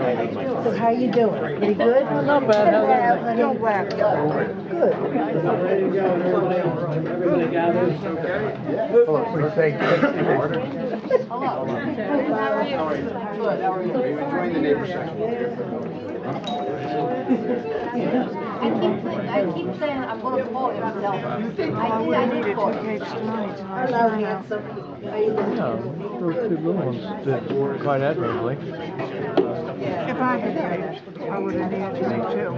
So how you doing? Pretty good? Not bad. How's everything? Don't laugh. Good. Ready to go. Everybody gathers. We say Hello. How are you? Good. How are you? Are you enjoying the neighbor section? I keep saying I'm going to call himself. I did call him. Hello, handsome. How you doing? Yeah, those two little ones did quite admirably. If I had taped, I would have had to too.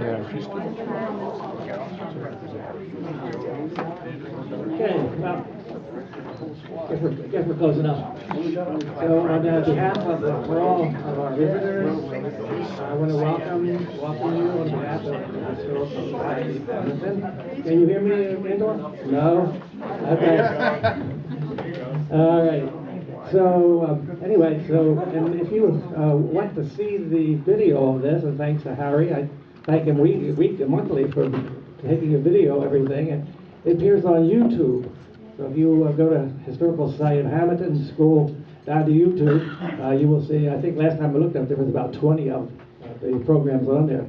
Okay, well, guess we're closing up. So on behalf of all of our visitors, I want to welcome you on behalf of the Historical Society of Hamilton. Can you hear me, Andor? No? Okay. All right. So anyway, and if you want to see the video of this, and thanks to Harry, I thank him monthly for taking a video of everything. And it appears on YouTube. So if you go to Historical Society of Hamilton, scroll down to YouTube, you will see, I think last time I looked up, there was about 20 of the programs on there.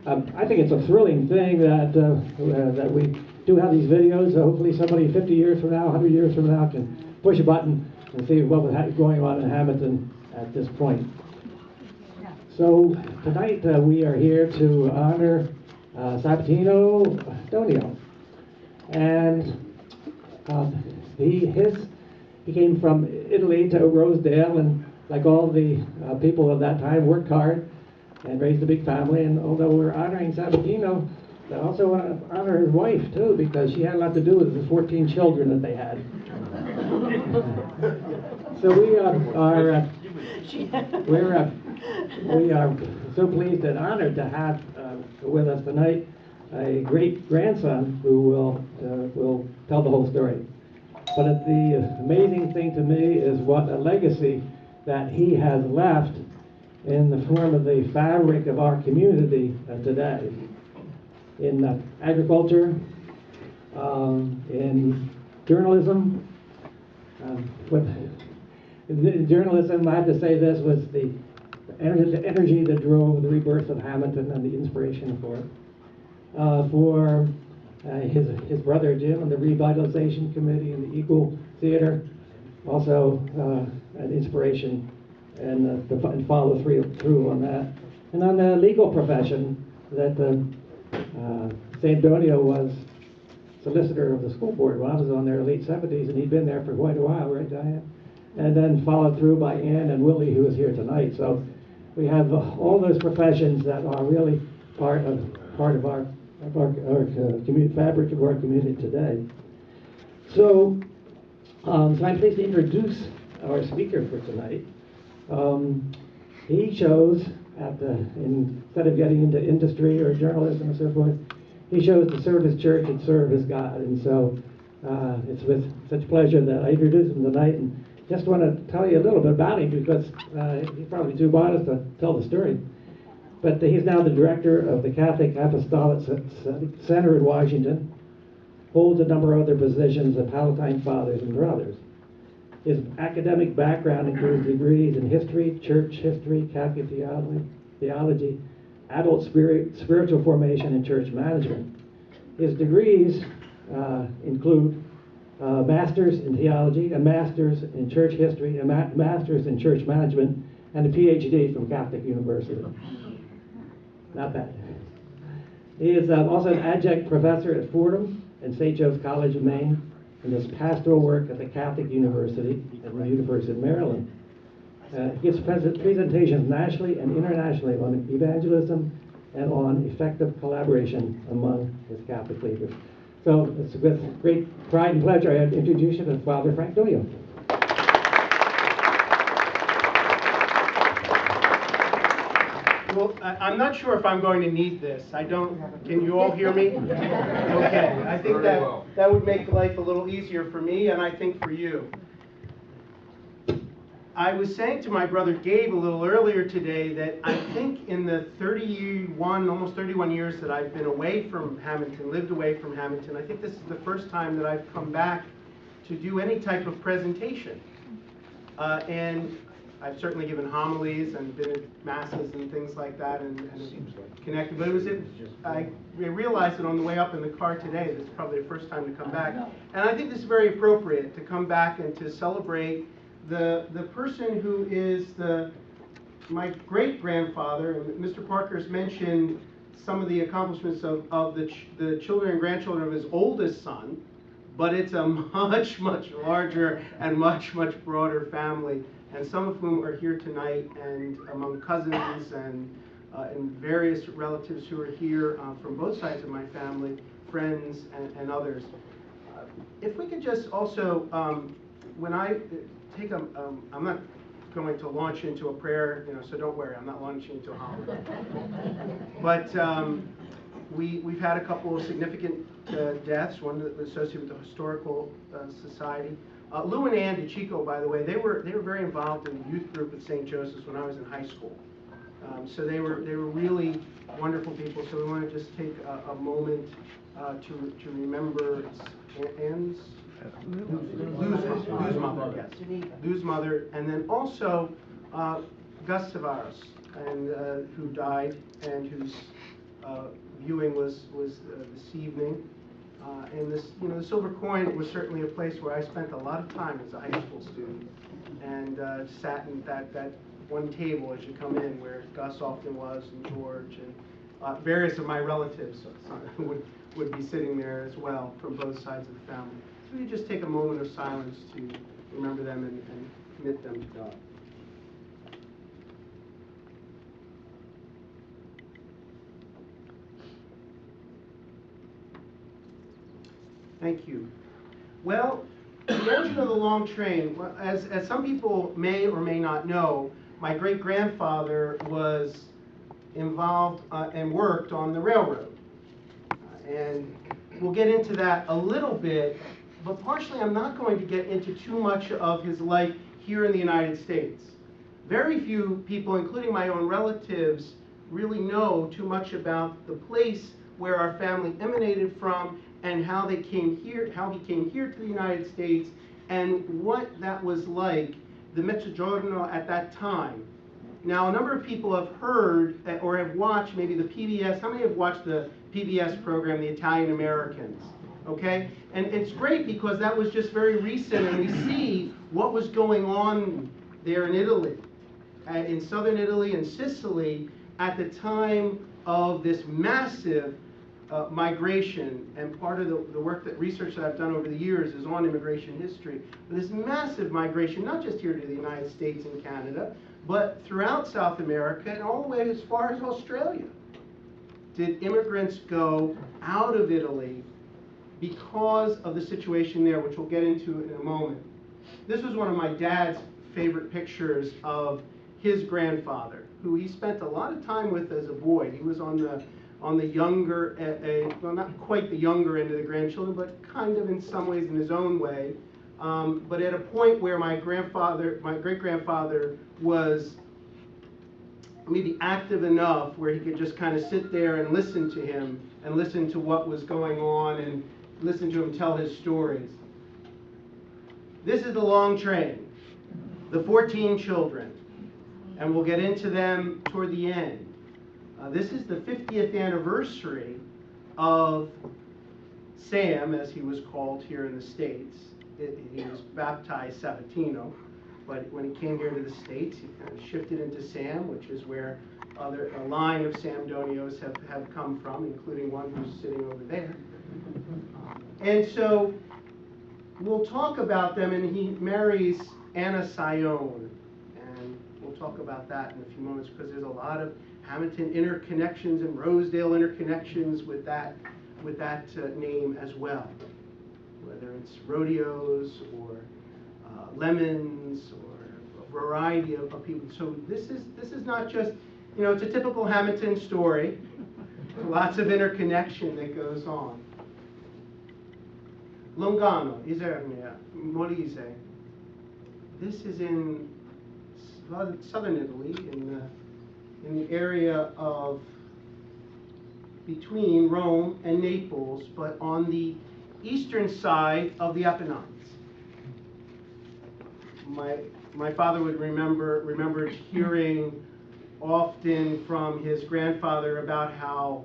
I think it's a thrilling thing that we do have these videos. So hopefully somebody 50 years from now, 100 years from now can push a button and see what was going on in Hamilton at this point. So tonight we are here to honor Sabatino Donio. And he came from Italy to Rosedale, and like all the people of that time, worked hard and raised a big family. And although we're honoring Sabatino, I also want to honor his wife too, because she had a lot to do with the 14 children that they had. So we are so pleased and honored to have with us tonight a great grandson who will tell the whole story. But the amazing thing to me is what a legacy that he has left in the form of the fabric of our community today. In agriculture, in journalism. In journalism, I have to say this was the energy that drove the rebirth of Hamilton and the inspiration for it. For his brother Jim and the Revitalization Committee and the Eagle Theater, also an inspiration and follow through on that. And on the legal profession, that St. Donio was solicitor of the school board when I was on their late 70s, and he'd been there for quite a while, right, Diane? And then followed through by Ann and Willie, who is here tonight. So we have all those professions that are really part of our community fabric of our community today. So, so I'm pleased to introduce our speaker for tonight. He chose instead of getting into industry or journalism and so forth, he chose to serve his church and serve his God. And so it's with such pleasure that I introduce him tonight, and just want to tell you a little bit about him because he's probably too modest to tell the story. But he's now the director of the Catholic Apostolic Center in Washington, holds a number of other positions of Palatine Fathers and Brothers. His academic background includes degrees in history, church history, Catholic theology, adult spiritual formation, and church management. His degrees include a master's in theology, a master's in church history, a master's in church management, and a PhD from Catholic University. Not bad. He is also an adjunct professor at Fordham and St. Joe's College of Maine, and does pastoral work at the Catholic University at the University of Maryland. He gives presentations nationally and internationally on evangelism and on effective collaboration among his Catholic leaders. So it's with great pride and pleasure I introduce you to Father Frank Donio. Well, I'm not sure if I'm going to need this. Can you all hear me? Okay, I think that would make life a little easier for me, and I think for you. I was saying to my brother Gabe a little earlier today that I think in the almost 31 years that I've been away from Hamilton, lived away from Hamilton, I think this is the first time that I've come back to do any type of presentation. And I've certainly given homilies and been at masses and things like that, and connected. But I realized it on the way up in the car today. This is probably the first time to come back, and I think this is very appropriate to come back and to celebrate the person who is my great grandfather. And Mr. Parker's mentioned some of the accomplishments of the children and grandchildren of his oldest son, but it's a much larger and much broader family, and some of whom are here tonight, and among cousins and various relatives who are here from both sides of my family, friends and others. If we could just also, when I take I'm not going to launch into a prayer, so don't worry, I'm not launching into a homily. But we've had a couple of significant deaths, one associated with the Historical Society. Lou and Ann DeChico, by the way, they were very involved in the youth group at St. Joseph's when I was in high school. So they were really wonderful people. So we want to just take a moment to remember Ann's Lou's mother, yes, Lou's mother, and then also Gus Tavares, and who died and whose viewing was this evening. And this, the Silver Coin was certainly a place where I spent a lot of time as a high school student, and sat in that one table as you come in where Gus often was, and George, and various of my relatives would be sitting there as well from both sides of the family. So we just take a moment of silence to remember them and commit them to God. Thank you. Well, the engine of the long train, as some people may or may not know, my great-grandfather was involved and worked on the railroad. And we'll get into that a little bit, but partially I'm not going to get into too much of his life here in the United States. Very few people, including my own relatives, really know too much about the place where our family emanated from, and how he came here to the United States, and what that was like, the Mezzogiorno at that time. Now, a number of people have heard or have watched maybe the PBS. How many have watched the PBS program, The Italian Americans? Okay? And it's great because that was just very recent, and we see what was going on there in Italy, in southern Italy and Sicily, at the time of this massive migration. And part of the work, research that I've done over the years is on immigration history. But this massive migration, not just here to the United States and Canada, but throughout South America and all the way as far as Australia. Did immigrants go out of Italy because of the situation there, which we'll get into in a moment. This was one of my dad's favorite pictures of his grandfather, who he spent a lot of time with as a boy. He was on the younger, well, not quite the younger end of the grandchildren, but kind of in some ways in his own way. But at a point where my great-grandfather was maybe active enough where he could just kind of sit there and listen to him and listen to what was going on and listen to him tell his stories. This is the long train, the 14 children, and we'll get into them toward the end. This is the 50th anniversary of Sam, as he was called here in the States. He was baptized Sabatino, but when he came here to the States, he kind of shifted into Sam, which is where a line of Sam Donios have come from, including one who's sitting over there. And so we'll talk about them, and he marries Anna Sion, and we'll talk about that in a few moments, because there's a lot of Hamilton interconnections and Rosedale interconnections with that name as well, whether it's rodeos or lemons or a variety of people. So this is not just, it's a typical Hamilton story. Lots of interconnection that goes on. Longano, Isernia, Molise. This is in southern Italy, in the area of between Rome and Naples, but on the eastern side of the Apennines. My my father would remembered hearing often from his grandfather about how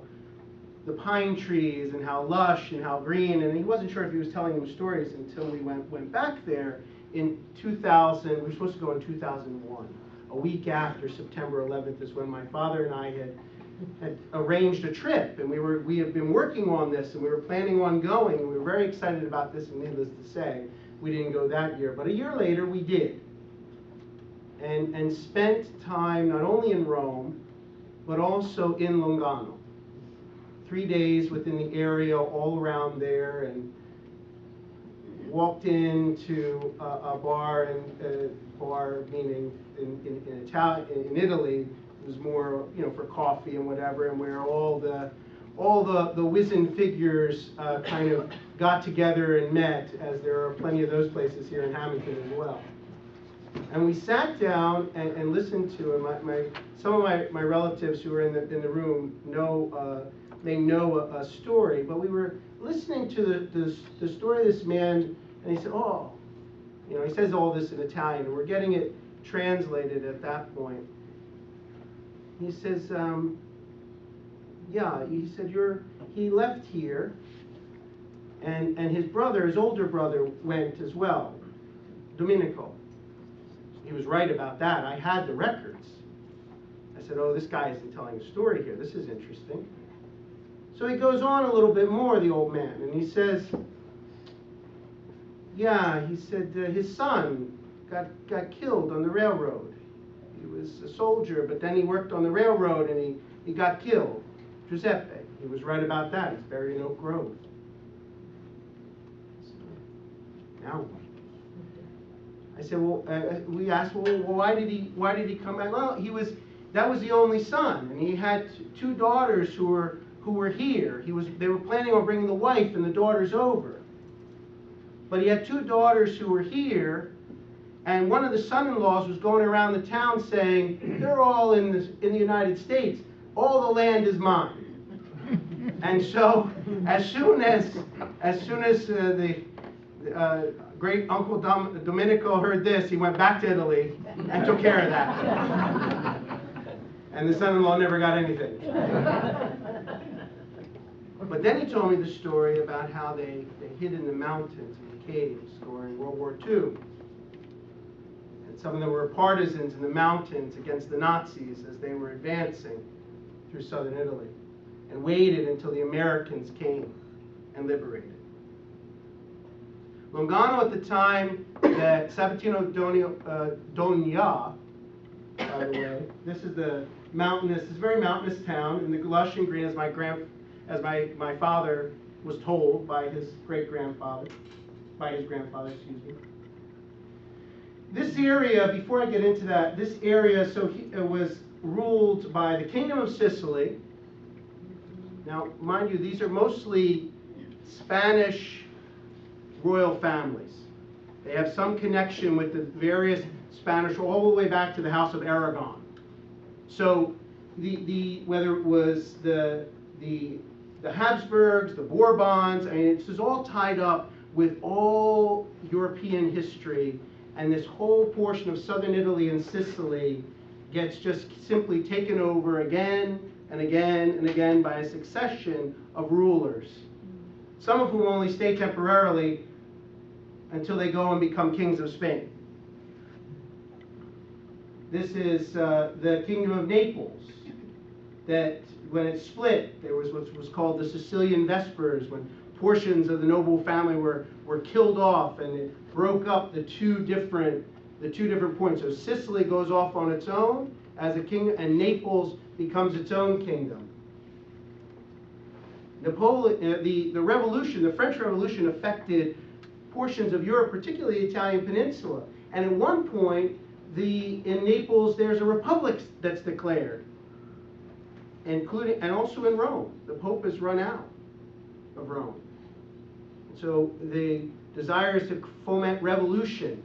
the pine trees and how lush and how green, and he wasn't sure if he was telling him stories until we went back there in 2000. We were supposed to go in 2001. A week after September 11th is when my father and I had arranged a trip, and we had been working on this, and we were planning on going, and we were very excited about this, and needless to say, we didn't go that year. But a year later, we did, and spent time not only in Rome, but also in Lungano. 3 days within the area, all around there, and walked into a bar, meaning in Italian, in Italy, it was more, for coffee and whatever, and where all the wizened figures kind of got together and met, as there are plenty of those places here in Hamilton as well. And we sat down and listened to, and some of my relatives who were in the room may know a story, but we were listening to the story of this man, and he said, oh, he says all this in Italian, and we're getting it translated at that point. He says, yeah, he said, he left here, and his older brother went as well, Domenico. He was right about that. I had the records. I said, oh, this guy isn't telling a story here. This is interesting. So he goes on a little bit more, the old man, and he says, yeah, he said his son got killed on the railroad. He was a soldier, but then he worked on the railroad and he got killed. Giuseppe, he was right about that. He's buried in Oak Grove. So, now what? I said, well, we asked, well, why did he come back? Well, that was the only son, and he had two daughters who were here. They were planning on bringing the wife and the daughters over. But he had two daughters who were here, and one of the son-in-laws was going around the town saying, they're all in the United States. All the land is mine. And so, as soon as the great Uncle Domenico heard this, he went back to Italy and took care of that. And the son-in-law never got anything. But then he told me the story about how they hid in the mountains, in the caves, during World War II. And some of them were partisans in the mountains against the Nazis as they were advancing through southern Italy, and waited until the Americans came and liberated. Lungano at the time, that Sabatino Donio, by the way, this is very mountainous town, in the lush and green, as my father was told by his grandfather, excuse me. This area, before I get into that, this area was ruled by the Kingdom of Sicily. Now, mind you, these are mostly Spanish royal families. They have some connection with the various Spanish, all the way back to the House of Aragon. So, whether it was the Habsburgs, the Bourbons, I mean, this is all tied up with all European history, and this whole portion of southern Italy and Sicily gets just simply taken over again and again and again by a succession of rulers, some of whom only stay temporarily until they go and become kings of Spain. This is the Kingdom of Naples, that when it split, there was what was called the Sicilian Vespers, when portions of the noble family were killed off, and it broke up the two different points. So Sicily goes off on its own as a king, and Naples becomes its own kingdom. Napoleon, the revolution, the French Revolution, affected portions of Europe, particularly the Italian peninsula. And at one point, in Naples, there's a republic that's declared, and also in Rome. The Pope has run out of Rome. So the desire is to foment revolution.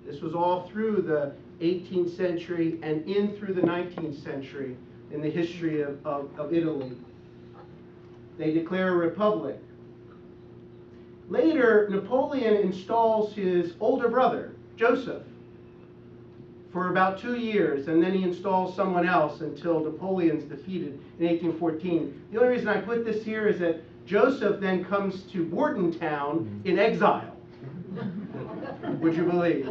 This was all through the 18th century and in through the 19th century in the history of Italy. They declare a republic. Later, Napoleon installs his older brother, Joseph, for about 2 years, and then he installs someone else until Napoleon's defeated in 1814. The only reason I put this here is that Joseph then comes to Bordentown in exile. Would you believe?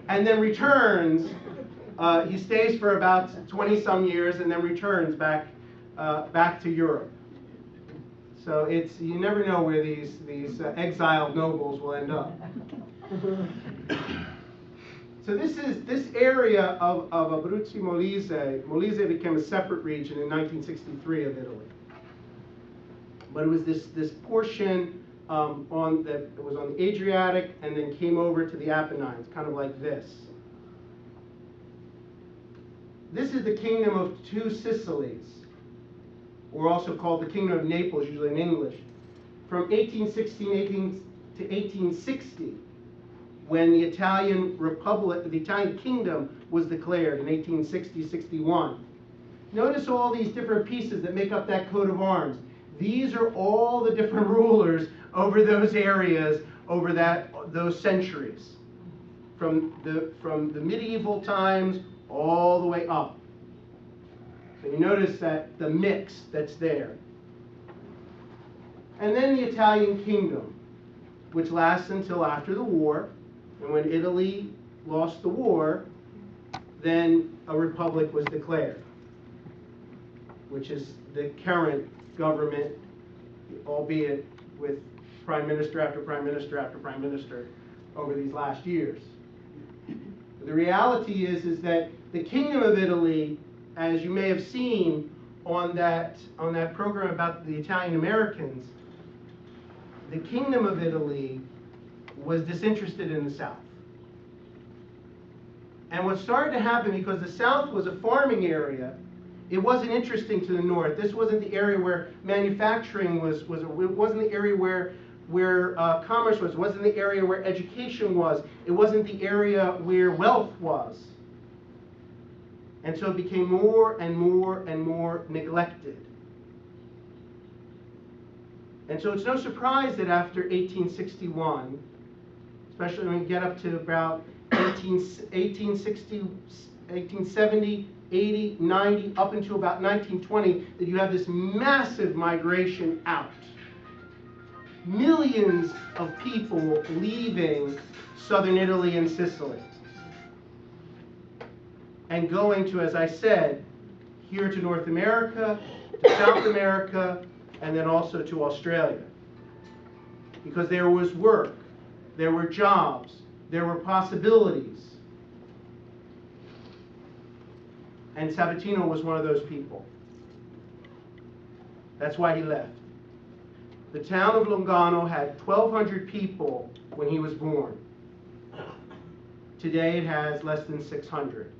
And then returns. He stays for about 20-some years and then returns back to Europe. So you never know where these exiled nobles will end up. So this area of Abruzzi Molise became a separate region in 1963 of Italy. But it was this portion that was on the Adriatic and then came over to the Apennines, kind of like this. This is the kingdom of two Sicilies, or also called the Kingdom of Naples, usually in English, from 1816 to 1860, when the Italian Republic, the Italian Kingdom was declared in 1860-61. Notice all these different pieces that make up that coat of arms. These are all the different rulers over those areas, over those centuries, from the medieval times all the way up. So you notice that the mix that's there. And then the Italian Kingdom, which lasts until after the war. And when Italy lost the war, then a republic was declared, which is the current government, albeit with prime minister after prime minister after prime minister over these last years. The reality is that the Kingdom of Italy, as you may have seen on that program about the Italian Americans, the Kingdom of Italy was disinterested in the South. And what started to happen, because the South was a farming area, it wasn't interesting to the North. This wasn't the area where manufacturing was it wasn't the area where commerce was. It wasn't the area where education was. It wasn't the area where wealth was. And so it became more and more and more neglected. And so it's no surprise that after 1861, especially when you get up to about 1860, 1870, 80, 90, up until about 1920, that you have this massive migration out. Millions of people leaving southern Italy and Sicily and going to, as I said, here to North America, to South America, and then also to Australia. Because there was work, there were jobs, there were possibilities. And Sabatino was one of those people. That's why he left. The town of Lungano had 1,200 people when he was born. Today it has less than 600.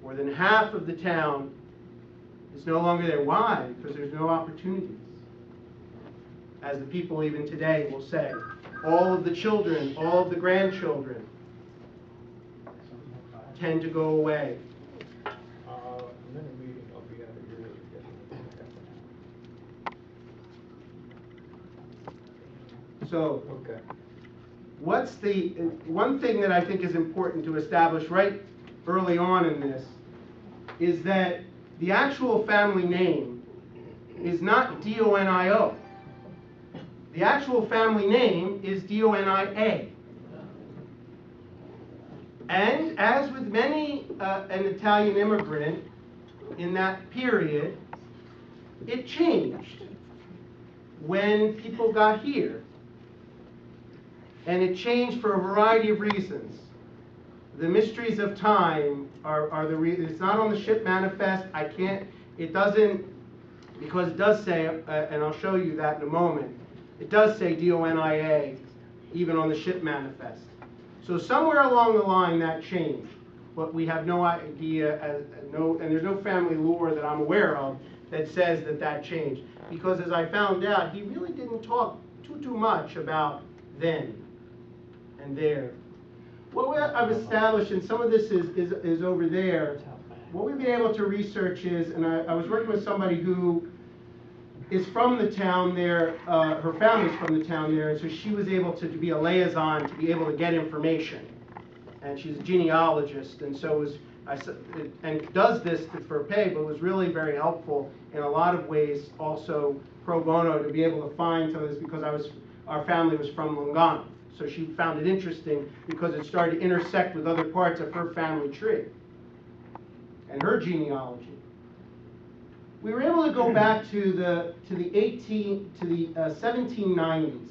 More than half of the town is no longer there. Why? Because there's no opportunities. As the people even today will say, all of the children, all of the grandchildren tend to go away. So, what's the one thing that I think is important to establish right early on in this is that the actual family name is not Donio. The actual family name is Donia. And as with many an Italian immigrant in that period, it changed when people got here. And it changed for a variety of reasons. The mysteries of time are the reason. It's not on the ship manifest. It doesn't, because it does say, and I'll show you that in a moment, it does say Donia even on the ship manifest. So somewhere along the line that changed, but we have no idea, and there's no family lore that I'm aware of that says that changed. Because as I found out, he really didn't talk too much about then and there. What I've established, and some of this is over there, what we've been able to research is, and I was working with somebody who is from the town there, her family's from the town there, and so she was able to be a liaison, to be able to get information. and she's a genealogist, and so and does this for pay, but was really very helpful in a lot of ways, also pro bono, to be able to find some of this, because our family was from Lungano. So she found it interesting because it started to intersect with other parts of her family tree and her genealogy. We were able to go back to the 1790s,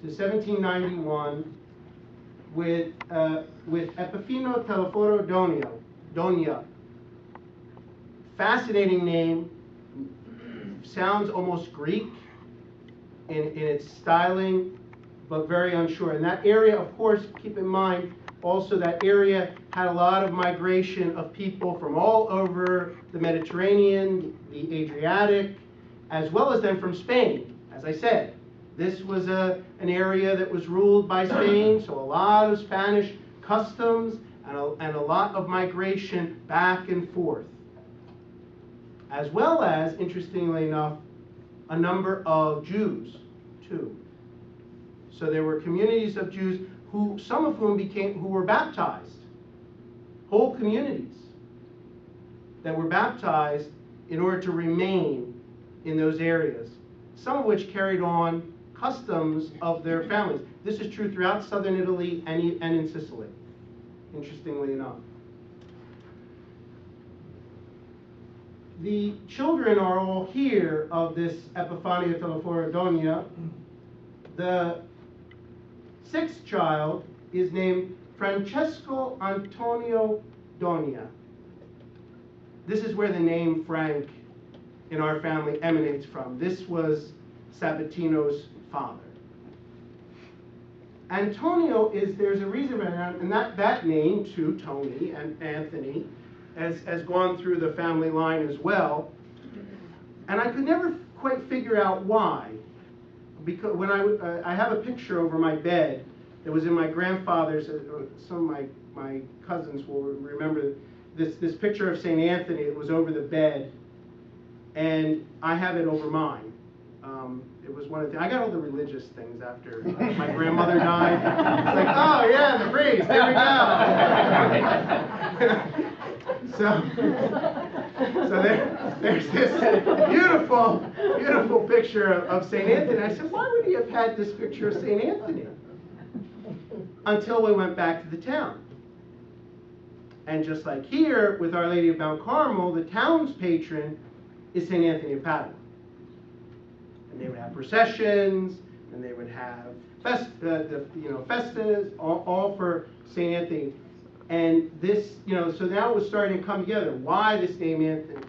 to 1791, with Epifino Teleforo Donio. Fascinating name, sounds almost Greek in its styling, but very unsure. And that area, of course, keep in mind, also that area had a lot of migration of people from all over the Mediterranean, the Adriatic, as well as then from Spain. As I said, this was an area that was ruled by Spain, so a lot of Spanish customs and a lot of migration back and forth. As well as, interestingly enough, a number of Jews, too. So there were communities of Jews some of whom were baptized, whole communities that were baptized in order to remain in those areas, some of which carried on customs of their families. This is true throughout southern Italy and in Sicily, interestingly enough. The children are all here of this Epifania Teleforo Donio. The sixth child is named Francesco Antonio Donio. This is where the name Frank in our family emanates from. This was Sabatino's father. Antonio there's a reason for that, and that name too, Tony and Anthony, has gone through the family line as well. And I could never quite figure out why. Because when I have a picture over my bed that was in my grandfather's, some of my cousins will remember this picture of St. Anthony. It was over the bed, and I have it over mine. It was one of the, I got all the religious things after my grandmother died. It's like, oh yeah, the priest, here we go. So there's this beautiful picture of St. Anthony. I said, why would he have had this picture of St. Anthony? Until we went back to the town. And just like here, with Our Lady of Mount Carmel, the town's patron is St. Anthony of Padua. And they would have processions, and they would have festas, all for St. Anthony. And this, so now it was starting to come together. Why this name Anthony?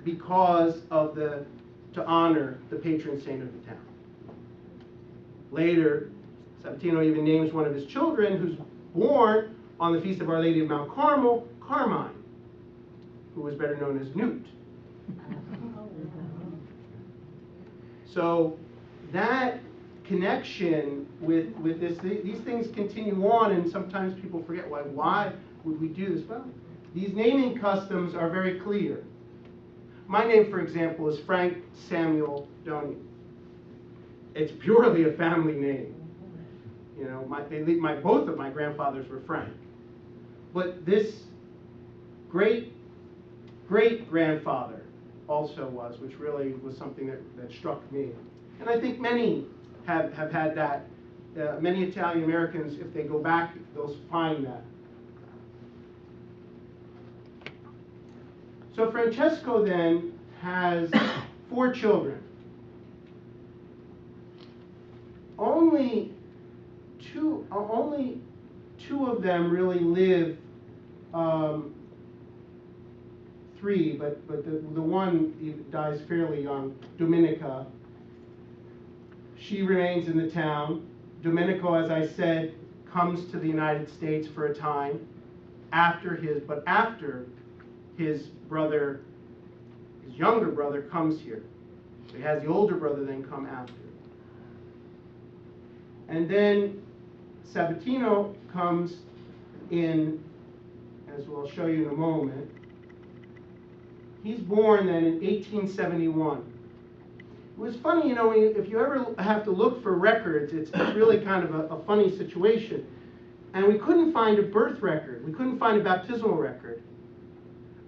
Because of to honor the patron saint of the town. Later, Sabatino even names one of his children, who's born on the feast of Our Lady of Mount Carmel, Carmine, who was better known as Newt. So that connection with this, these things continue on, and sometimes people forget, why would we do this? Well, these naming customs are very clear. My name, for example, is Frank Samuel Donio. It's purely a family name. Both of my grandfathers were Frank. But this great-grandfather also was, which really was something that struck me. And I think many have had that. Many Italian Americans, if they go back, they'll find that. So Francesco then has 4 children. Only two of them really live. 3, but the one dies fairly young, Domenica. She remains in the town. Domenico, as I said, comes to the United States for a time after his brother, his younger brother, comes here. So he has the older brother then come after. And then Sabatino comes in, as we'll show you in a moment. He's born then in 1871. It was funny, if you ever have to look for records, it's really kind of a funny situation. and we couldn't find a birth record. We couldn't find a baptismal record.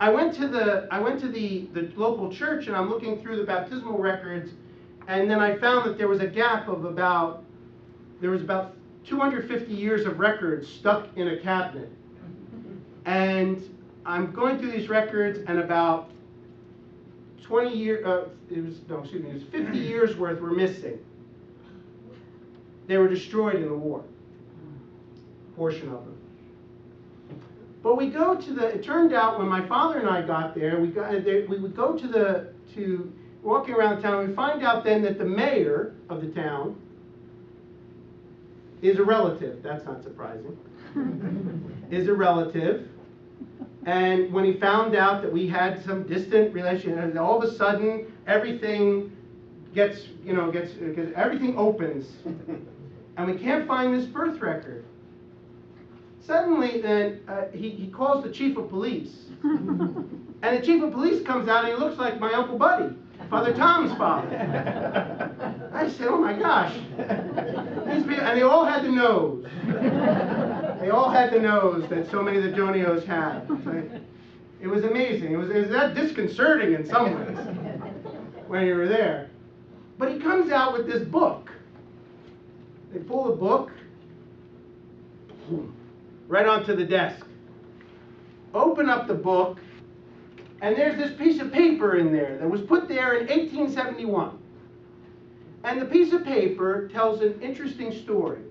I went to the local church, and I'm looking through the baptismal records, and then I found that there was a gap of about 250 years of records stuck in a cabinet. And I'm going through these records, and about 20 years, it was 50 years worth were missing. They were destroyed in the war, portion of them. But we go to it turned out when my father and I got there, we would go to walking around town, and we find out then that the mayor of the town is a relative. That's not surprising. Is a relative. And when he found out that we had some distant relation, and all of a sudden everything everything opens, and we can't find this birth record. Suddenly, then he calls the chief of police, and the chief of police comes out, and he looks like my Uncle Buddy, Father Tom's father. I said, "Oh my gosh!" And they all had the nose. They all had the nose that so many of the Donios had. It was amazing. It was that disconcerting in some ways when you were there. But he comes out with this book. They pull the book right onto the desk. Open up the book, and there's this piece of paper in there that was put there in 1871. And the piece of paper tells an interesting story,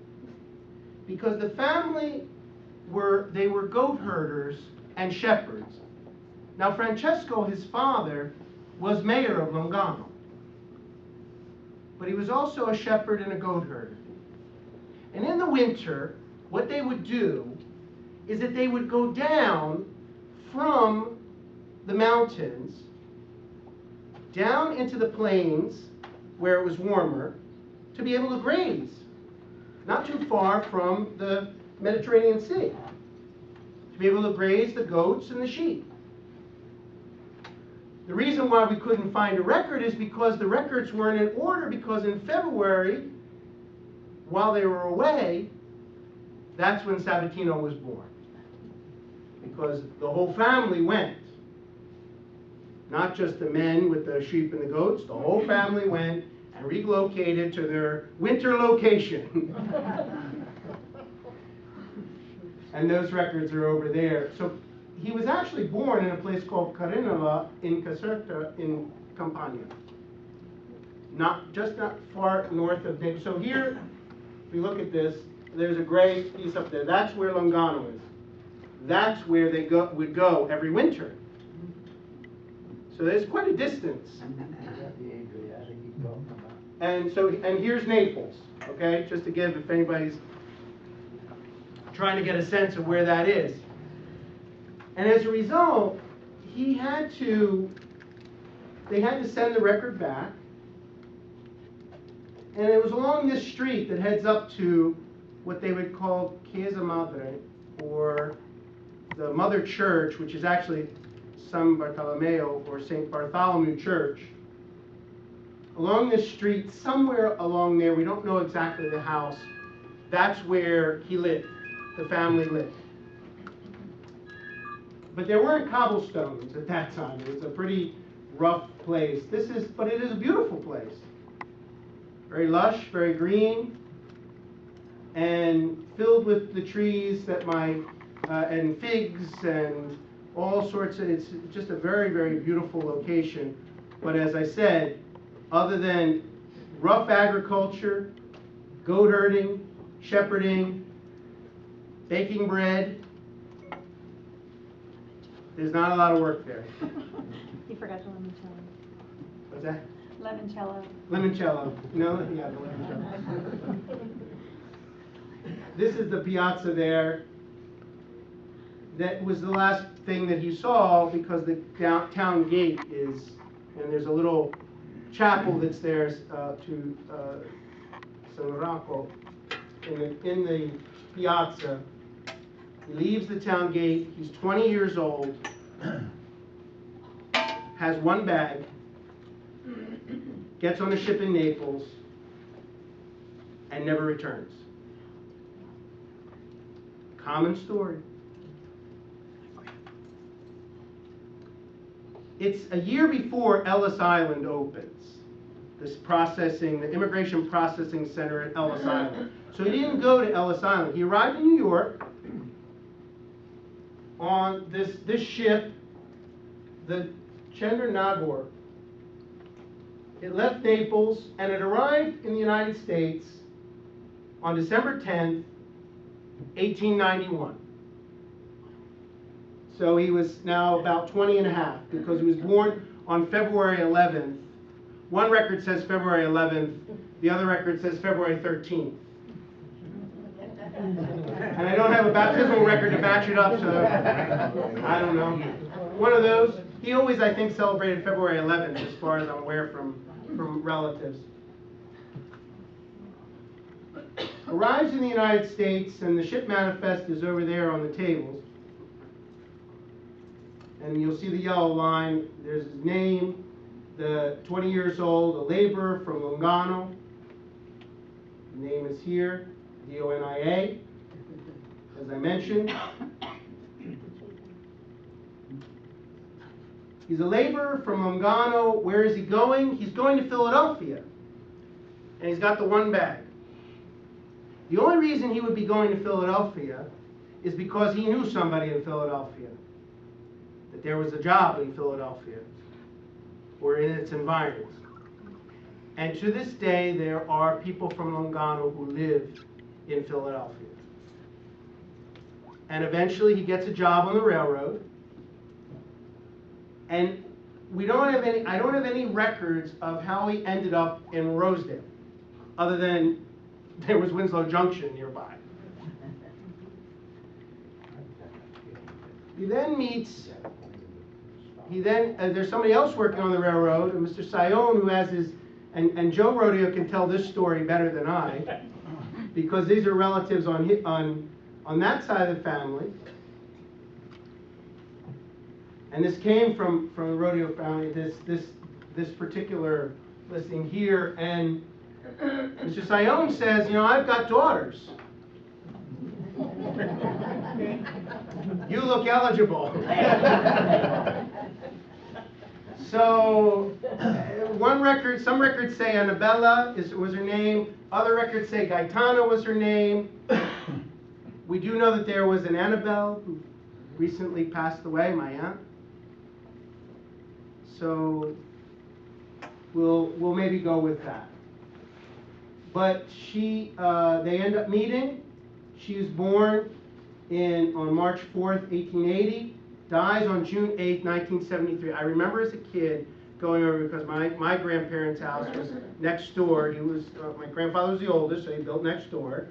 because the family were goat herders and shepherds. Now Francesco, his father, was mayor of Longano, but he was also a shepherd and a goat herder. And in the winter, what they would do is that they would go down from the mountains down into the plains where it was warmer to be able to graze, not too far from the Mediterranean Sea, to be able to graze the goats and the sheep. The reason why we couldn't find a record is because the records weren't in order, because in February, while they were away, that's when Sabatino was born. Because the whole family went. Not just the men with the sheep and the goats, the whole family went and relocated to their winter location. And those records are over there. So he was actually born in a place called Carinola in Caserta in Campania. Not far north of Naples. So here, if you look at this, there's a gray piece up there. That's where Longano is. That's where they would go every winter. So there's quite a distance. And here's Naples, okay? Just to give, if anybody's trying to get a sense of where that is. And as a result, they had to send the record back. And it was along this street that heads up to what they would call Chiesa Madre, or the Mother Church, which is actually San Bartolomeo or St. Bartholomew Church. Along this street, somewhere along there, we don't know exactly the house, that's where he lived, the family lived. But there weren't cobblestones at that time. It was a pretty rough place. But it is a beautiful place. Very lush, very green, and filled with the trees and figs and all sorts of, it's just a very, very beautiful location. But as I said, other than rough agriculture, goat herding, shepherding, baking bread, there's not a lot of work there. You forgot the limoncello. What's that? Limoncello. Limoncello. No, yeah, the limoncello. This is the piazza there. That was the last thing that you saw, because the town gate is, and there's a little chapel that's there to San Rocco in the piazza. He leaves the town gate. He's 20 years old, has one bag, gets on a ship in Naples, and never returns. Common story. It's a year before Ellis Island opens. This processing, the Immigration Processing Center at Ellis Island. So he didn't go to Ellis Island. He arrived in New York on this ship, the Chandranagore. It left Naples and it arrived in the United States on December 10th, 1891. So he was now about 20 and a half because he was born on February 11th. One record says February 11th, the other record says February 13th. And I don't have a baptismal record to match it up, so I don't know. One of those. He always, I think, celebrated February 11th, as far as I'm aware from relatives. Arrives in the United States, and the ship manifest is over there on the tables. And you'll see the yellow line. There's his name, the 20 years old, a laborer from Lugano. The name is here, Donia, as I mentioned. He's a laborer from Lugano. Where is he going? He's going to Philadelphia. And he's got the one bag. The only reason he would be going to Philadelphia is because he knew somebody in Philadelphia. That there was a job in Philadelphia or in its environs. And to this day, there are people from Lugano who live in Philadelphia. And eventually he gets a job on the railroad. And I don't have any records of how he ended up in Rosedale, other than there was Winslow Junction nearby. He then meets, there's somebody else working on the railroad, Mr. Sion, who has his, and Joe Rodeo can tell this story better than I, because these are relatives on that side of the family. And this came from the Rodeo family, this particular listing here, and Mr. Sion says, you know, I've got daughters. You look eligible. So, some records say Annabella was her name. Other records say Gaetana was her name. We do know that there was an Annabelle who recently passed away, my aunt. So, we'll maybe go with that. But they end up meeting. She was born on March 4th, 1880, dies on June 8th, 1973. I remember as a kid going over because my grandparents' house was next door. My grandfather was the oldest, so he built next door.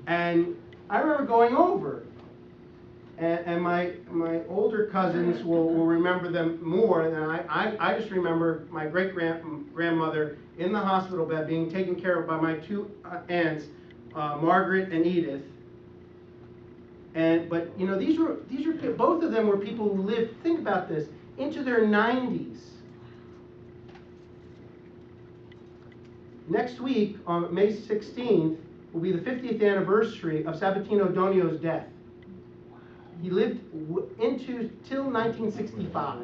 And I remember going over. And my older cousins will remember them more than I just remember my great-grandmother in the hospital bed being taken care of by my two aunts, Margaret and Edith. But you know, these were both of them were people who lived, think about this, into their 90s. Next week, on May 16th, will be the 50th anniversary of Sabatino Donio's death. He lived till 1965.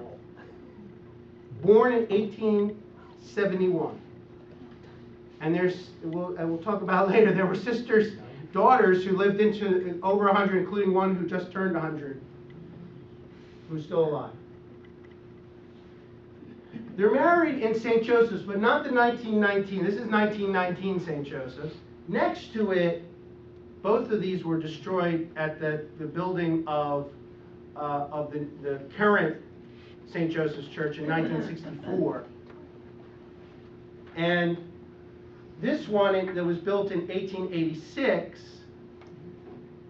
Born in 1871. And we'll talk about later, there were daughters who lived into over 100, including one who just turned 100, who's still alive. They're married in St. Joseph's, but not the 1919. This is 1919 St. Joseph's. Next to it, both of these were destroyed at the building of the current St. Joseph's Church in 1964. And this one that was built in 1886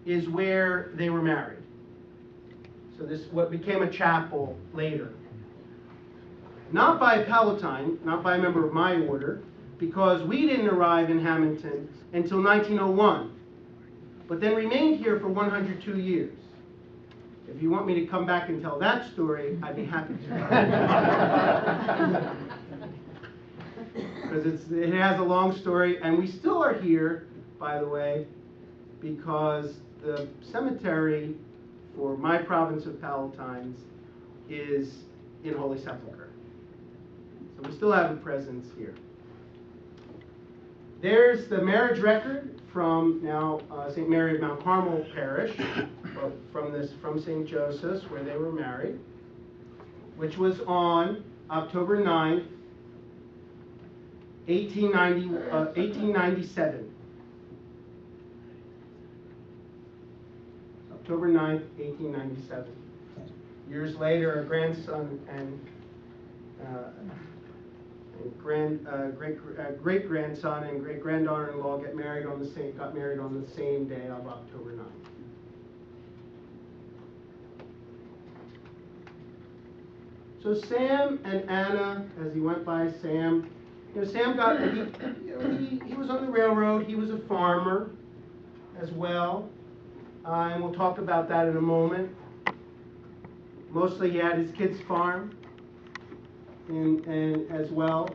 is where they were married. So this what became a chapel later. Not by a Palatine, not by a member of my order, because we didn't arrive in Hamilton until 1901, but then remained here for 102 years. If you want me to come back and tell that story, I'd be happy to. Because it has a long story, and we still are here, by the way, because the cemetery for my province of Palatines is in Holy Sepulchre. So we still have a presence here. There's the marriage record from now St. Mary of Mount Carmel Parish, from St. Joseph's, where they were married, which was on October 9th, 1897. October 9th, 1897. Years later, a grandson and great grandson and great granddaughter-in-law got married on the same day of October 9th. So Sam and Anna, as he went by Sam, Sam got he was on the railroad. He was a farmer as well, and we'll talk about that in a moment. Mostly, he had his kids' farm, and as well,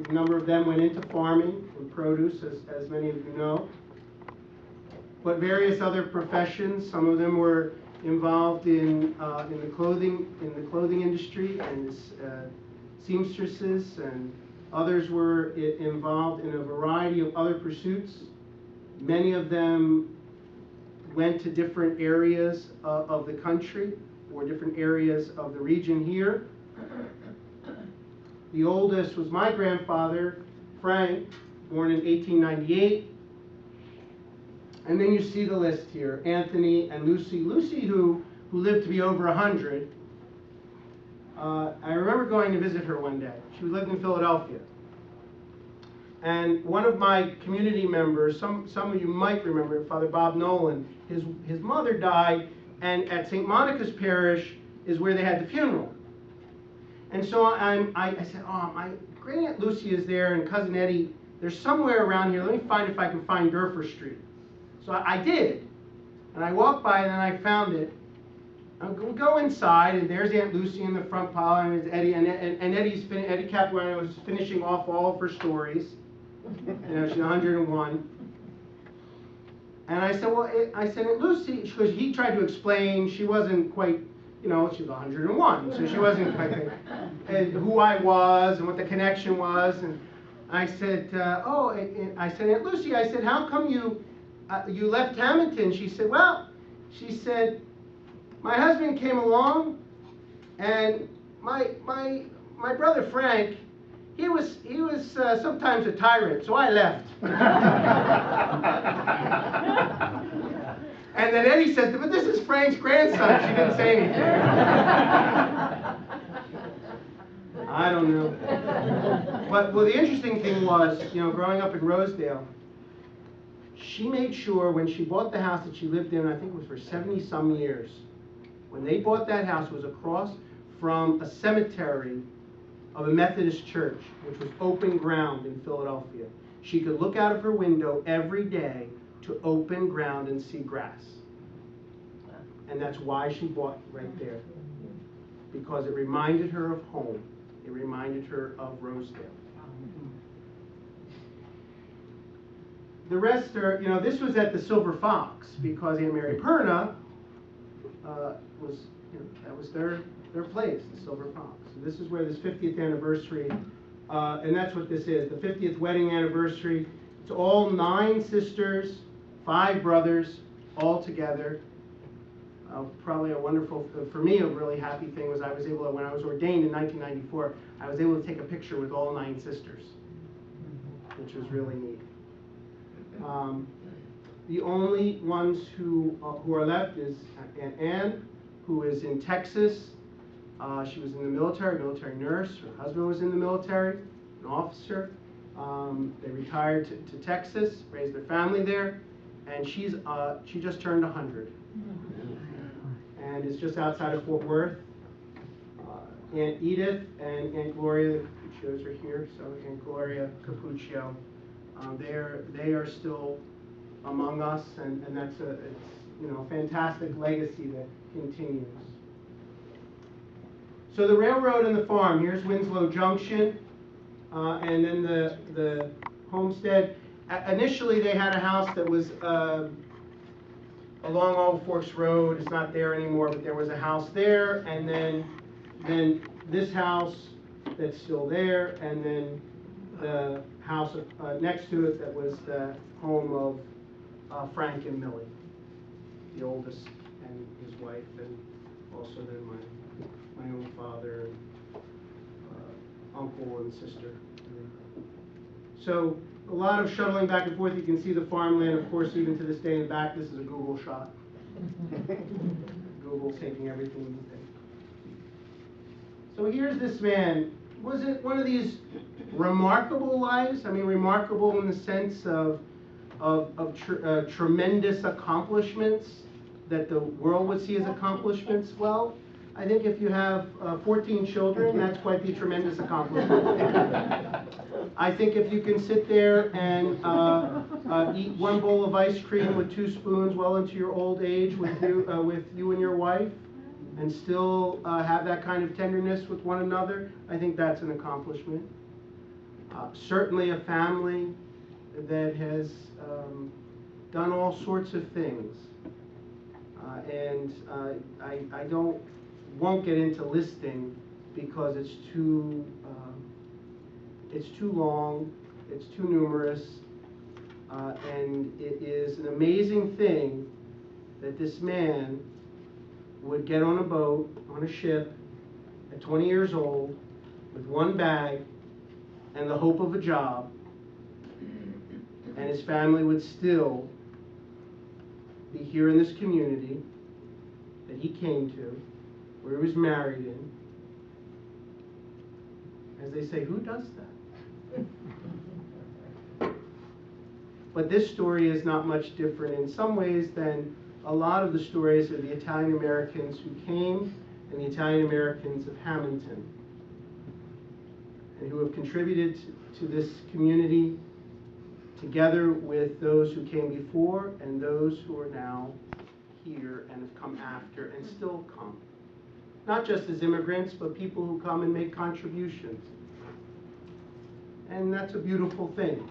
a number of them went into farming and produce, as many of you know. But various other professions. Some of them were involved in the clothing industry and seamstresses, and others were involved in a variety of other pursuits. Many of them went to different areas of the country or different areas of the region here. The oldest was my grandfather, Frank, born in 1898. And then you see the list here, Anthony and Lucy. Lucy, who lived to be over 100. I remember going to visit her one day. She lived in Philadelphia. And one of my community members, some of you might remember, Father Bob Nolan, his mother died, and at St. Monica's Parish is where they had the funeral. And so I said, oh, my great aunt Lucy is there, and cousin Eddie, they're somewhere around here. Let me find if I can find Durford Street. So I did, and I walked by, and then I found it. We go inside, and there's Aunt Lucy in the front pile, and it's Eddie, and Eddie Capuano was finishing off all of her stories. She's 101. And I said, well, Aunt Lucy, because he tried to explain, she wasn't quite, she was 101, so she wasn't quite who I was and what the connection was. And I said, Aunt Lucy, I said, how come you left Hamilton? She said, my husband came along, and my brother Frank, he was sometimes a tyrant, so I left. And then Eddie said, but this is Frank's grandson. She didn't say anything. I don't know. But the interesting thing was, growing up in Rosedale, she made sure when she bought the house that she lived in, I think it was for 70-some years, when they bought that house, it was across from a cemetery of a Methodist church, which was open ground in Philadelphia. She could look out of her window every day to open ground and see grass. And that's why she bought right there, because it reminded her of home. It reminded her of Rosedale. The rest are, this was at the Silver Fox, because Aunt Mary Perna was, that was their place, the Silver Fox. So this is where this 50th anniversary, and that's what this is, the 50th wedding anniversary. It's all 9 sisters, 5 brothers, all together. Probably a wonderful, for me, a really happy thing was I was able to, when I was ordained in 1994, I was able to take a picture with all 9 sisters, which was really neat. The only ones who are left is Aunt Anne, who is in Texas. She was in the military nurse. Her husband was in the military, an officer. They retired to Texas, raised their family there, and she just turned 100. And it's just outside of Fort Worth. Aunt Edith and Aunt Gloria, shows her here, so Aunt Gloria Capuccio, they are still among us, and that's a fantastic legacy that continues. So the railroad and the farm, here's Winslow Junction, and then the homestead. Initially they had a house that was along Old Forks Road. It's not there anymore, but there was a house there, and then this house that's still there, and then the house next to it that was the home of Frank and Millie, the oldest, and his wife, and also then my own father, uncle and sister. So a lot of shuttling back and forth. You can see the farmland, of course, even to this day in back. This is a Google shot. Google's taking everything these days. So here's this man. Was it one of these remarkable lives? I mean, remarkable in the sense of tremendous accomplishments that the world would see as accomplishments? Well, I think if you have 14 children, that's quite the tremendous accomplishment. I think if you can sit there and eat one bowl of ice cream with 2 spoons well into your old age with you and your wife, and still have that kind of tenderness with one another, I think that's an accomplishment. Certainly a family that has done all sorts of things. I won't get into listing because it's too long, it's too numerous, and it is an amazing thing that this man would get on a boat, on a ship, at 20 years old, with one bag and the hope of a job, and his family would still be here in this community that he came to, where he was married in. As they say, who does that? But this story is not much different in some ways than a lot of the stories of the Italian Americans who came and the Italian Americans of Hamilton, and who have contributed to this community together with those who came before and those who are now here and have come after and still come. Not just as immigrants, but people who come and make contributions. And that's a beautiful thing,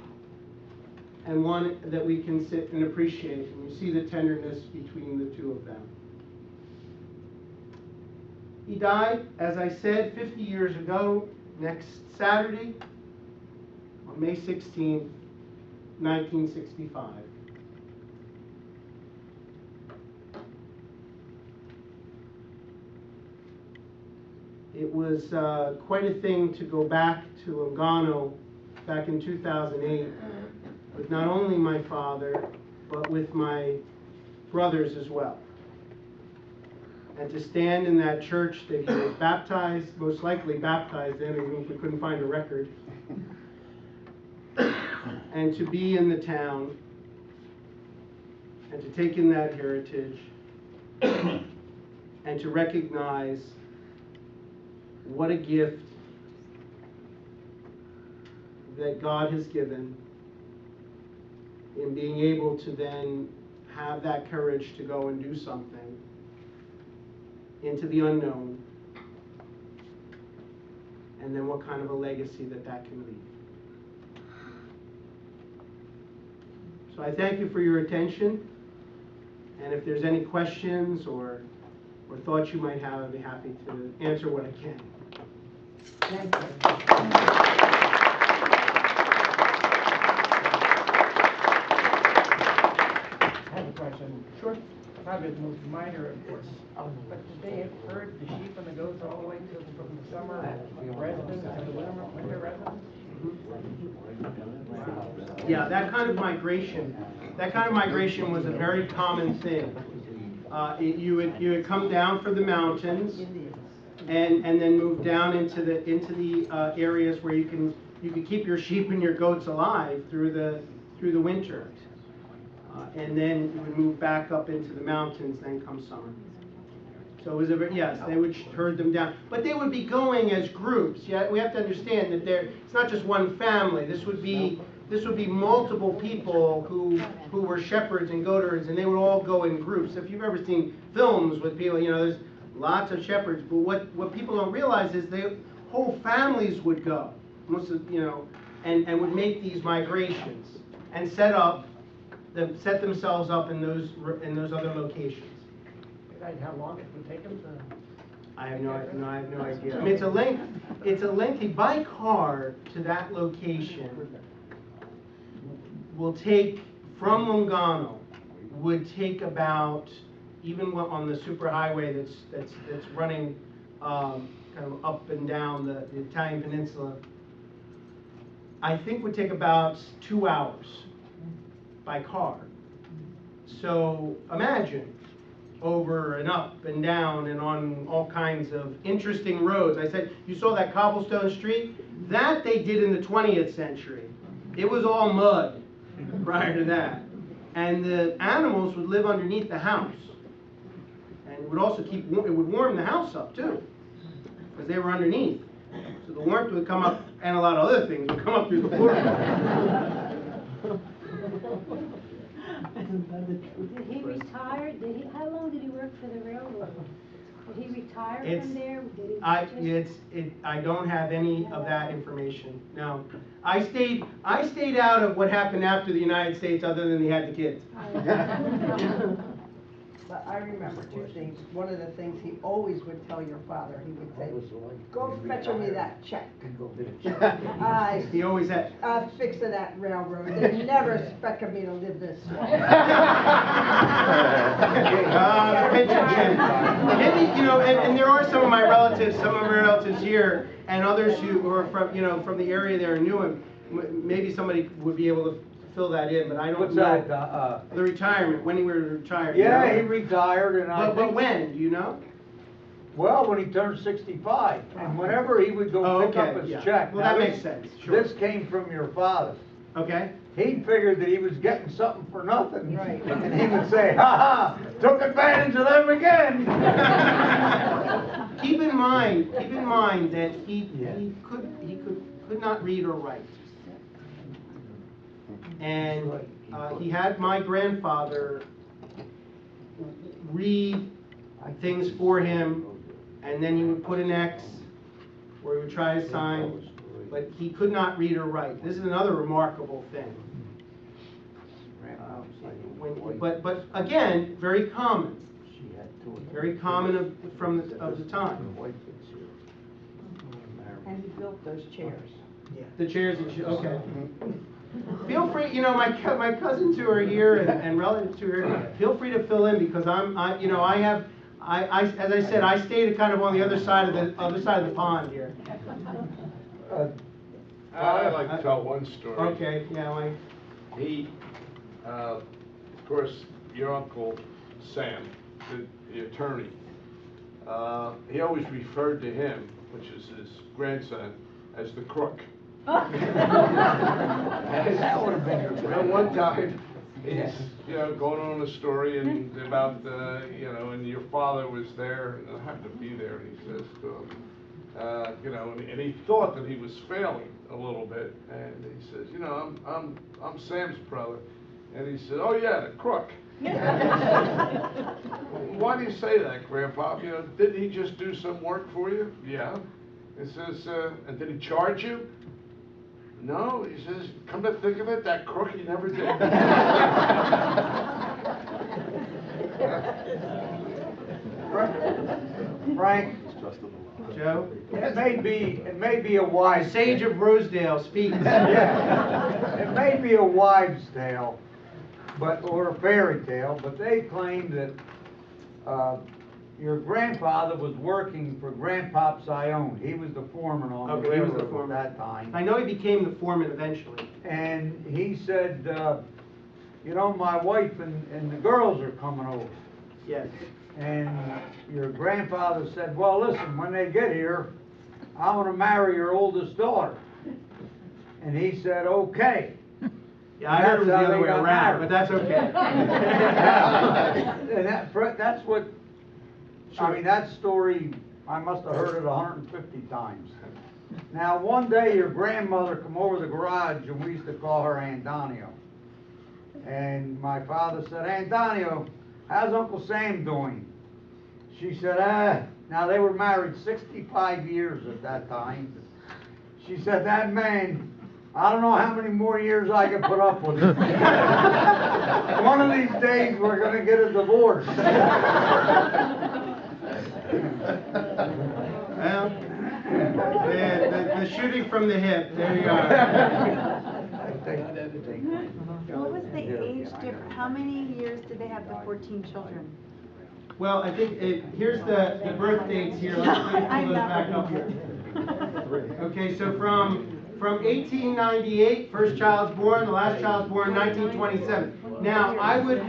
and one that we can sit and appreciate, and you see the tenderness between the two of them. He died, as I said, 50 years ago, next Saturday, on May 16th, 1965. It was quite a thing to go back to Lugano back in 2008 with not only my father, but with my brothers as well. And to stand in that church that he was baptized, most likely baptized in, even if we couldn't find a record, and to be in the town, and to take in that heritage, and to recognize what a gift that God has given in being able to then have that courage to go and do something into the unknown, and then what kind of a legacy that can leave. So I thank you for your attention, and if there's any questions or thoughts you might have, I'd be happy to answer what I can. Thank you. I have a question. Sure. Probably the most minor, of course. But did they have herd the sheep and the goats all the way to from the summer residence to the winter residence? Yeah, that kind of migration was a very common thing. You would come down from the mountains and then move down into the areas where you could keep your sheep and your goats alive through the winter. And then you would move back up into the mountains, then come summer. So it was yes, they would herd them down. But they would be going as groups. Yeah, we have to understand that it's not just one family. This would be multiple people who were shepherds and goat herds, and they would all go in groups. If you've ever seen films with people, there's lots of shepherds, but what people don't realize is whole families would go, and would make these migrations and set up set themselves up in those other locations. How long it would take them to? I have no idea. I mean, it's a lengthy, by car to that location will take, from Lungano, would take about, even on the superhighway that's running kind of up and down the Italian peninsula, I think would take about 2 hours by car. So imagine, over and up and down and on all kinds of interesting roads. I said, you saw that cobblestone street? That they did in the 20th century. It was all mud prior to that. And the animals would live underneath the house. And it would also it would warm the house up too, because they were underneath. So the warmth would come up, and a lot of other things would come up through the floor. Did he retire? How long did he work for the railroad? Did he retire from there? I don't have any of that information. No, I stayed out of what happened after the United States, other than he had the kids. But I remember 2 things. One of the things he always would tell your father, he would say, go fetch me that check. He always had. Fixing that railroad. They never expected me to live this long. The pension check. Maybe, and there are some of my relatives here, and others who are from the area there and knew him. Maybe somebody would be able to fill that in, but I don't know. What's that? The retirement, when he was retired. Yeah, he retired, and But when, do you know? Well, when he turned 65, and whenever he would go pick up his check. Well, now that makes sense, sure. This came from your father. Okay. He figured that he was getting something for nothing. Right. And he would say, ha ha, took advantage of them again. Keep in mind that he could not read or write. And he had my grandfather read things for him, and then he would put an X, or he would try to sign, but he could not read or write. This is another remarkable thing. But again, very common. Very common of the time. And he built those chairs. The chairs and okay. Feel free, my cousins who are here and relatives who are here, feel free to fill in, because as I said, I stayed kind of on the other side of the pond here. I'd like to tell one story. Okay, yeah, He, of course, your uncle Sam, the attorney, he always referred to him, which is his grandson, as the crook. That would have been your One time, he's going on a story and about and your father was there, and I happened to be there, and he says to him, and he thought that he was failing a little bit, and he says, I'm Sam's brother, and he said, oh yeah, the crook. Why do you say that, Grandpa? Didn't he just do some work for you? Yeah. He says, and did he charge you? No, he says, come to think of it, that crook, he never did. Frank, Joe. it may be a wise Sage of Rosedale speaks. Yeah, it may be a wives' tale, or a fairy tale, but they claim that your grandfather was working for Grandpop Sion. He was the foreman on the railroad at that time. I know he became the foreman eventually. And he said, my wife and the girls are coming over. Yes. And your grandfather said, well, listen, when they get here, I want to marry your oldest daughter. And he said, okay. Yeah, I heard it was the other way around, but that's okay. And that's what, I mean, that story, I must have heard it 150 times. Now, one day your grandmother come over the garage, and we used to call her Aunt Donio. And my father said, Aunt Donio, how's Uncle Sam doing? She said, now they were married 65 years at that time. She said, that man, I don't know how many more years I can put up with it. One of these days, we're gonna get a divorce. Well, the shooting from the hip, there you are. What was the age difference? How many years did they have the 14 children? Well, I think here's the birth dates here. Let's pull those back up here. Okay, so from 1898, first child's born, the last child's born 1927. Now, I would,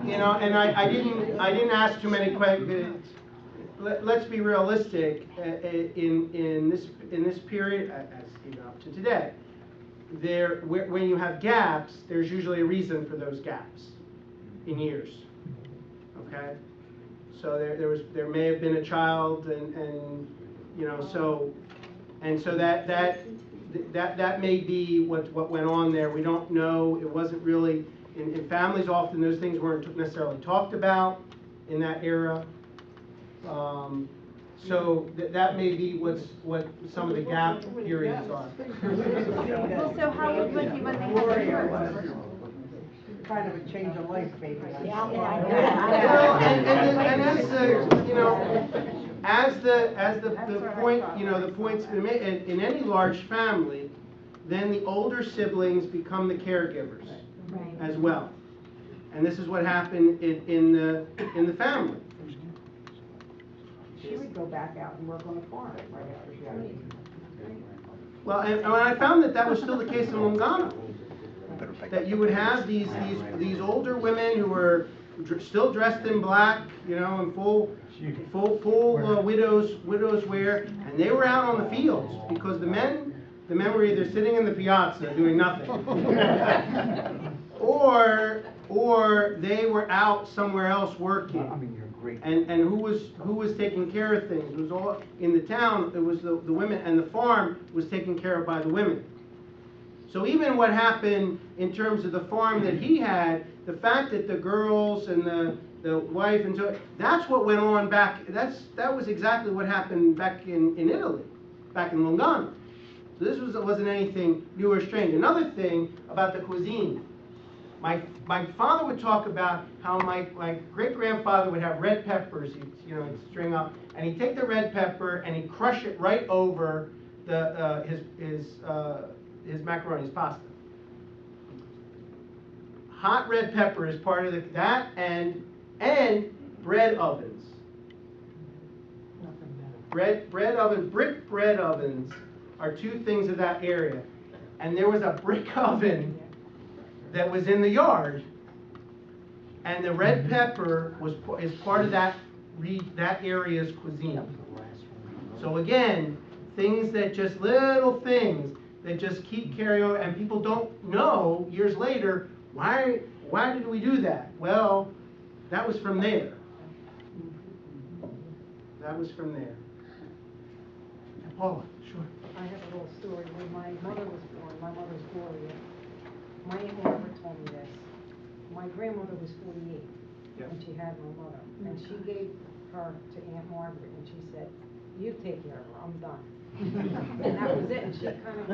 you know, and I didn't ask too many questions. Let's be realistic. In this period, as you know, up to today, when you have gaps, there's usually a reason for those gaps in years. Okay, so there may have been a child, and you know, so that may be what went on there. We don't know. It wasn't really in families. Often those things weren't necessarily talked about in that era. So that may be what some of the gap periods are. Well, so how old was he when they had their first? Kind of a change of life, maybe. Well, and as the, you know, as the point, you know, the point's been made, in any large family, then the older siblings become the caregivers as well. And this is what happened in the family. She would go back out and work on the farm right after she had it. Well, and I found that was still the case in Lungano. That you would have these older women who were still dressed in black, you know, in full widows wear, and they were out on the fields because the men were either sitting in the piazza doing nothing, or they were out somewhere else working. And who was taking care of things? It was all in the town. It was the women, and the farm was taken care of by the women. So even what happened in terms of the farm that he had, the fact that the girls and the wife and so that's what went on back. That was exactly what happened back in Italy, back in Lungano. So this wasn't anything new or strange. Another thing about the cuisine. My father would talk about how my great-grandfather would have red peppers, he'd string up, and he'd take the red pepper and he'd crush it right over his macaroni, his pasta. Hot red pepper is part of that, and bread ovens. Bread oven, brick bread ovens are two things of that area. And there was a brick oven that was in the yard, and the red pepper is part of that area's cuisine. So again, little things that just keep carrying on, and people don't know years later why did we do that? Well, that was from there. That was from there. Paula, sure. I have a little story. When my mother was born, my mother's Gloria. My Aunt Margaret told me this. My grandmother was 48 when she had my mother, and she gave her to Aunt Margaret, and she said, "You take care of her. I'm done." And that was it. And she kind of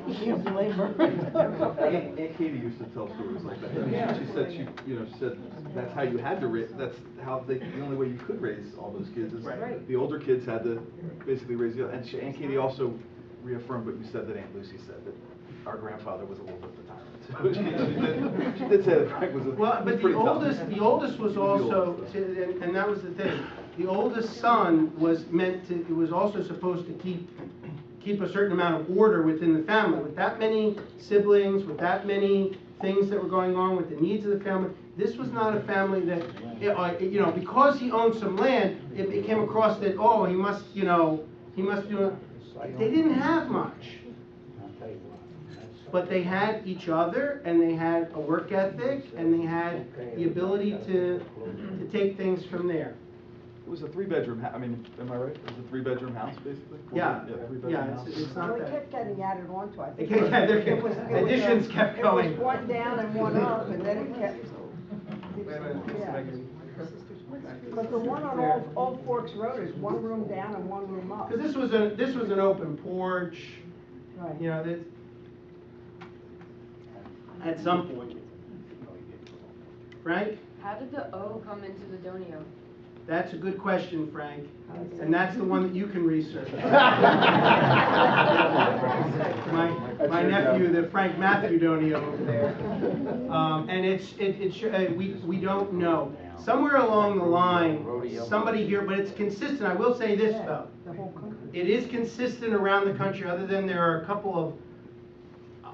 You can't blame her. Aunt Katie used to tell stories like that. She said she said that's how you had to raise. That's how the only way you could raise all those kids is the older kids had to basically raise the. And Aunt Katie also reaffirmed what you said that Aunt Lucy said, that our grandfather was a little bit of a tyrant. So she did say that Frank was a but the oldest was also, and that was the thing. The oldest son was also supposed to keep a certain amount of order within the family. With that many siblings, with that many things that were going on with the needs of the family, this was not a family that, because he owned some land, it came across that, oh, he must do it. They didn't have much. But they had each other, and they had a work ethic, and they had the ability to take things from there. It was a 3-bedroom house. I mean, am I right? It was a 3-bedroom house, basically? Yeah, 3-bedroom house. It's not Well, that. it kept getting added on to, I think. Additions kept going. It was one down and one up, and then it kept. Wait a minute, Yeah. But the one on Old Forks Road is one room down and one room up. Because this was an open porch, Right. you know, this, at some point. Frank? How did the O come into the Donio? That's a good question, Frank, and that's the one that you can research. My nephew, the Frank Matthew Donio over there, and we don't know. Somewhere along the line, somebody here, but it's consistent. I will say this though, The whole country. it is consistent around the country. Other than there are a couple of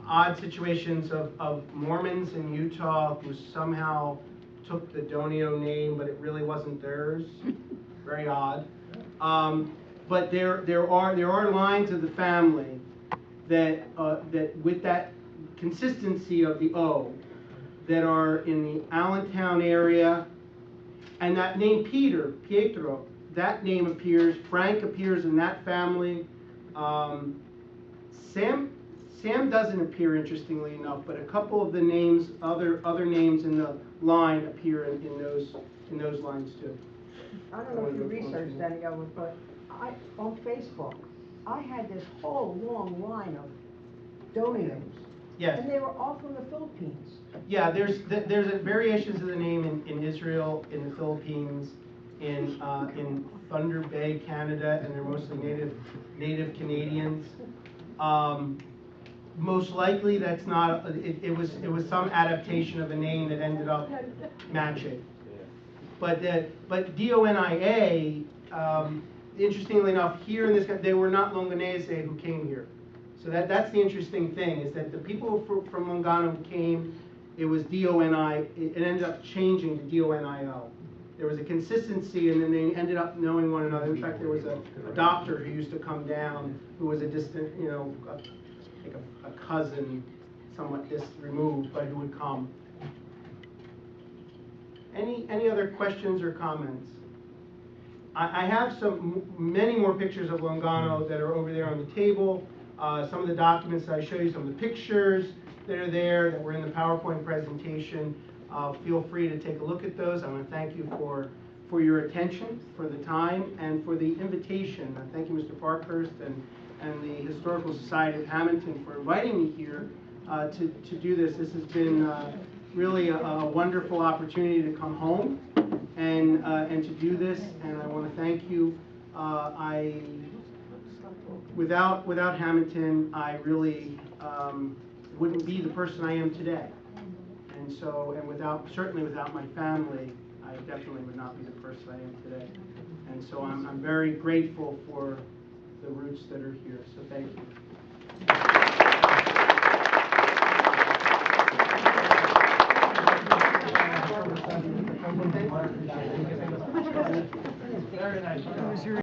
odd situations of Mormons in Utah who somehow took the Donio name, but it really wasn't theirs. Very odd. But there are lines of the family that with that consistency of the O that are in the Allentown area, and that name Pietro, that name appears. Frank appears in that family. Sam doesn't appear, interestingly enough, but a couple of the names, other names in the line appear in those lines too. I don't know if you researched any of it, but on Facebook, I had this whole long line of Donios. Yes. And they were all from the Philippines. Yeah, there's variations of the name in Israel, in the Philippines, in Thunder Bay, Canada, and they're mostly native Canadians. Most likely that's not, it was some adaptation of a name that ended up matching. But Donia, interestingly enough, here in this country, they were not Longanese who came here. So that's the interesting thing, is that the people from Longano who came, it was Doni, it ended up changing to Donio. There was a consistency, and then they ended up knowing one another. In fact, there was a doctor who used to come down who was a distant, you know, like a cousin, somewhat removed, but who would come. Any other questions or comments? I have many more pictures of Longano that are over there on the table. Some of the documents that I show you, some of the pictures that are there that were in the PowerPoint presentation. Feel free to take a look at those. I want to thank you for your attention, for the time, and for the invitation. Thank you, Mr. Parkhurst and the Historical Society of Hamilton for inviting me here to do this. This has been really a wonderful opportunity to come home and to do this, and I want to thank you. Without Hamilton, I really wouldn't be the person I am today. And so, certainly without my family, I definitely would not be the person I am today. And so I'm very grateful for the roots that are here. So thank you. Very nice.